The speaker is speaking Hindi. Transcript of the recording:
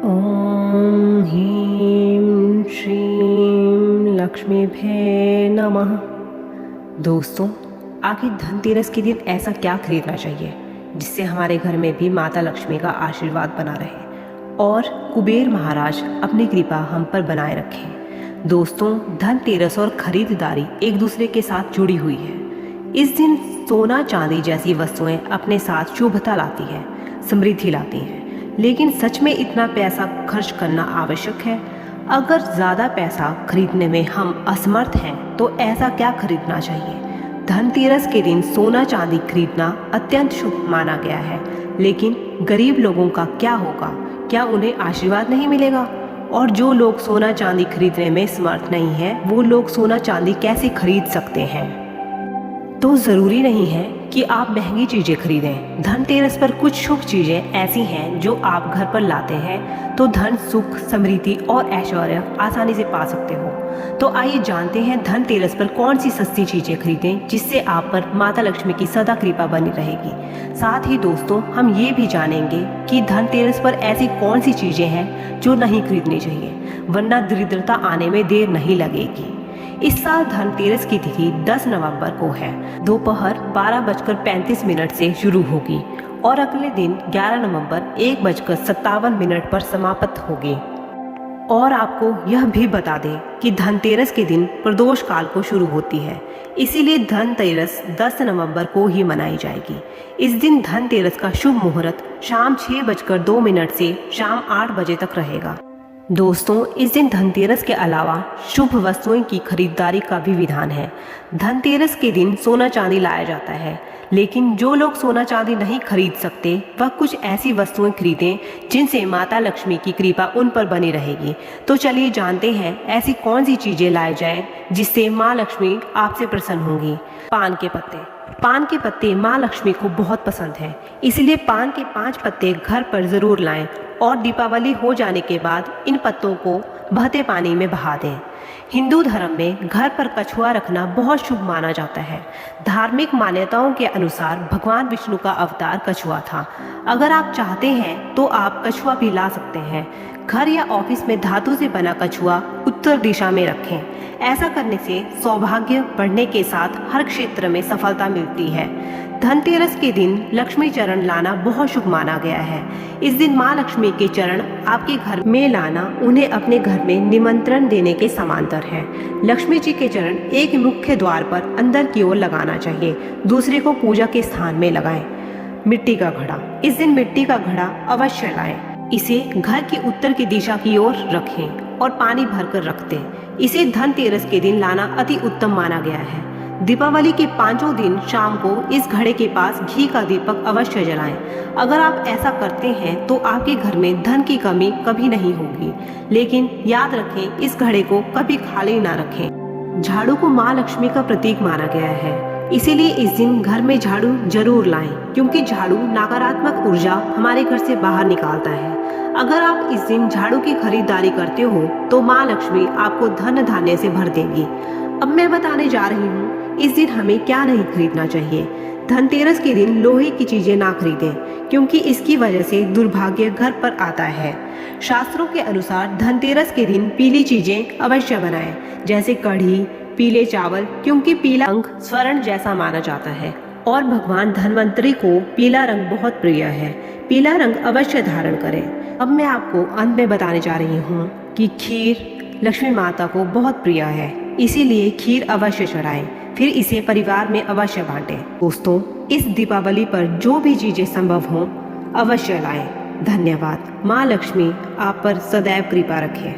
ॐ ह्रीं श्रीं लक्ष्मीभ्ये नमः। दोस्तों, आखिर धनतेरस के दिन ऐसा क्या खरीदना चाहिए जिससे हमारे घर में भी माता लक्ष्मी का आशीर्वाद बना रहे और कुबेर महाराज अपनी कृपा हम पर बनाए रखें। दोस्तों, धनतेरस और खरीदारी एक दूसरे के साथ जुड़ी हुई है। इस दिन सोना चांदी जैसी वस्तुएं अपने साथ शुभता लाती है, समृद्धि लाती हैं। लेकिन सच में इतना पैसा खर्च करना आवश्यक है? अगर ज़्यादा पैसा खरीदने में हम असमर्थ हैं तो ऐसा क्या खरीदना चाहिए? धनतेरस के दिन सोना चांदी खरीदना अत्यंत शुभ माना गया है, लेकिन गरीब लोगों का क्या होगा? क्या उन्हें आशीर्वाद नहीं मिलेगा? और जो लोग सोना चांदी खरीदने में समर्थ नहीं हैं, वो लोग सोना चांदी कैसे खरीद सकते हैं? तो ज़रूरी नहीं है कि आप महंगी चीज़ें खरीदें। धनतेरस पर कुछ शुभ चीज़ें ऐसी हैं जो आप घर पर लाते हैं तो धन, सुख, समृद्धि और ऐश्वर्य आसानी से पा सकते हो। तो आइए जानते हैं धनतेरस पर कौन सी सस्ती चीज़ें खरीदें जिससे आप पर माता लक्ष्मी की सदा कृपा बनी रहेगी। साथ ही दोस्तों, हम ये भी जानेंगे कि धनतेरस पर ऐसी कौन सी चीज़ें हैं जो नहीं खरीदनी चाहिए, वरना दरिद्रता आने में देर नहीं लगेगी। इस साल धनतेरस की तिथि 10 नवंबर को है। दोपहर 12:35 से शुरू होगी और अगले दिन 11 नवंबर 1:57 पर समाप्त होगी। और आपको यह भी बता दें कि धनतेरस के दिन प्रदोष काल को शुरू होती है, इसीलिए धनतेरस 10 नवंबर को ही मनाई जाएगी। इस दिन धनतेरस का शुभ मुहूर्त शाम 6:02 से शाम 8 बजे तक रहेगा। दोस्तों, इस दिन धनतेरस के अलावा शुभ वस्तुओं की खरीदारी का भी विधान है। धनतेरस के दिन सोना चांदी लाया जाता है, लेकिन जो लोग सोना चांदी नहीं खरीद सकते वह कुछ ऐसी वस्तुएं खरीदें जिनसे माता लक्ष्मी की कृपा उन पर बनी रहेगी। तो चलिए जानते हैं ऐसी कौन सी चीजें लाई जाएं जिससे माँ लक्ष्मी आपसे प्रसन्न होंगी। पान के पत्ते। पान के पत्ते माँ लक्ष्मी को बहुत पसंद है, इसलिए पान के 5 पत्ते घर पर जरूर लाएं और दीपावली हो जाने के बाद इन पत्तों को बहते पानी में बहा दें। हिंदू धर्म में घर पर कछुआ रखना बहुत शुभ माना जाता है। धार्मिक मान्यताओं के अनुसार भगवान विष्णु का अवतार कछुआ था। अगर आप चाहते हैं तो आप कछुआ भी ला सकते हैं। घर या ऑफिस में धातु से बना कछुआ उत्तर दिशा में रखें। ऐसा करने से सौभाग्य बढ़ने के साथ हर क्षेत्र में सफलता मिलती है। धनतेरस के दिन लक्ष्मी चरण लाना बहुत शुभ माना गया है। इस दिन माँ लक्ष्मी के चरण आपके घर में लाना उन्हें अपने घर में निमंत्रण देने के समांतर है। लक्ष्मी जी के चरण एक मुख्य द्वार पर अंदर की ओर लगाना चाहिए, दूसरे को पूजा के स्थान में लगाएं। मिट्टी का घड़ा। इस दिन मिट्टी का घड़ा अवश्य लाएं। इसे घर की उत्तर की दिशा की ओर रखें और पानी भरकर रख दें। इसे धनतेरस के दिन लाना अति उत्तम माना गया है। दीपावली के 5 दिन शाम को इस घड़े के पास घी का दीपक अवश्य जलाएं। अगर आप ऐसा करते हैं तो आपके घर में धन की कमी कभी नहीं होगी। लेकिन याद रखें, इस घड़े को कभी खाली ना रखें। झाड़ू को माँ लक्ष्मी का प्रतीक माना गया है, इसीलिए इस दिन घर में झाड़ू जरूर लाएं, क्योंकि झाड़ू नकारात्मक ऊर्जा हमारे घर से बाहर निकालता है। अगर आप इस दिन झाड़ू की खरीदारी करते हो तो माँ लक्ष्मी आपको धन धान्य से भर देगी। अब मैं बताने जा रही हूँ इस दिन हमें क्या नहीं खरीदना चाहिए। धनतेरस के दिन लोहे की चीजें ना खरीदें, क्योंकि इसकी वजह से दुर्भाग्य घर पर आता है। शास्त्रों के अनुसार धनतेरस के दिन पीली चीजें अवश्य बनाएं, जैसे कढ़ी, पीले चावल, क्योंकि पीला रंग स्वर्ण जैसा माना जाता है और भगवान धन्वंतरी को पीला रंग बहुत प्रिय है। पीला रंग अवश्य धारण करें। अब मैं आपको अंत में बताने जा रही हूँ कि खीर लक्ष्मी माता को बहुत प्रिय है, इसीलिए खीर अवश्य चढ़ाएं, फिर इसे परिवार में अवश्य बांटें। दोस्तों, इस दीपावली पर जो भी चीजें संभव हों अवश्य लाएं। धन्यवाद। माँ लक्ष्मी आप पर सदैव कृपा रखे।